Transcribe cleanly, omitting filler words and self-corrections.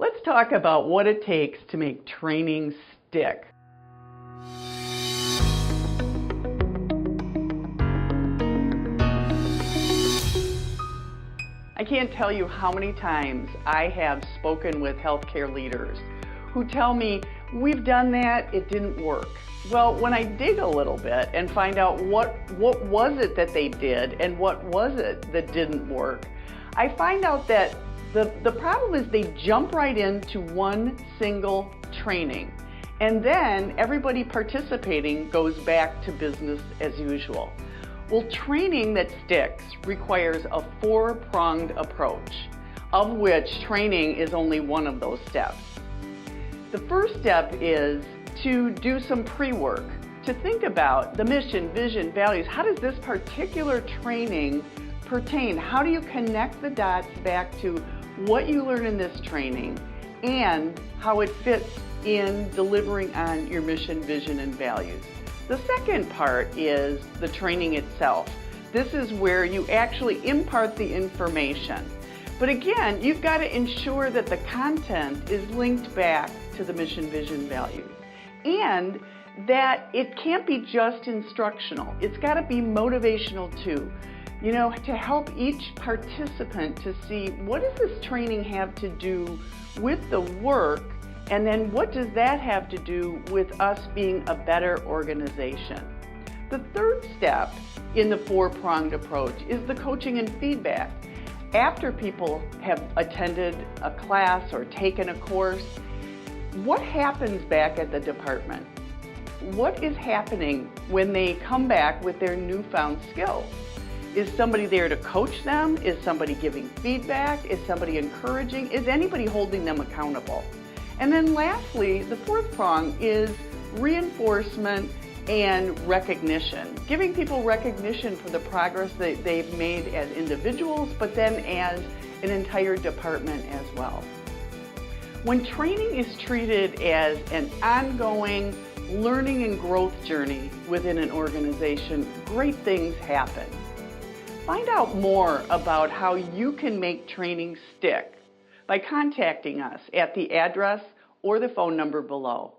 Let's talk about what it takes to make training stick. I can't tell you how many times I have spoken with healthcare leaders who tell me, we've done that, it didn't work. Well, when I dig a little bit and find out what was it that they did and what was it that didn't work, I find out that the problem is they jump right into one single training, and then everybody participating goes back to business as usual. Well, training that sticks requires a four-pronged approach, of which training is only one of those steps. The first step is to do some pre-work, to think about the mission, vision, values. How does this particular training pertain? How do you connect the dots back to what you learn in this training and how it fits in delivering on your mission, vision, and values? The second part is the training itself. This is where you actually impart the information. But again, you've got to ensure that the content is linked back to the mission, vision, values. And that it can't be just instructional. It's got to be motivational too. You know, to help each participant to see, what does this training have to do with the work, and then what does that have to do with us being a better organization? The third step in the four-pronged approach is the coaching and feedback. After people have attended a class or taken a course, what happens back at the department? What is happening when they come back with their newfound skills? Is somebody there to coach them? Is somebody giving feedback? Is somebody encouraging? Is anybody holding them accountable? And then lastly, the fourth prong is reinforcement and recognition. Giving people recognition for the progress that they've made as individuals, but then as an entire department as well. When training is treated as an ongoing learning and growth journey within an organization, great things happen. Find out more about how you can make training stick by contacting us at the address or the phone number below.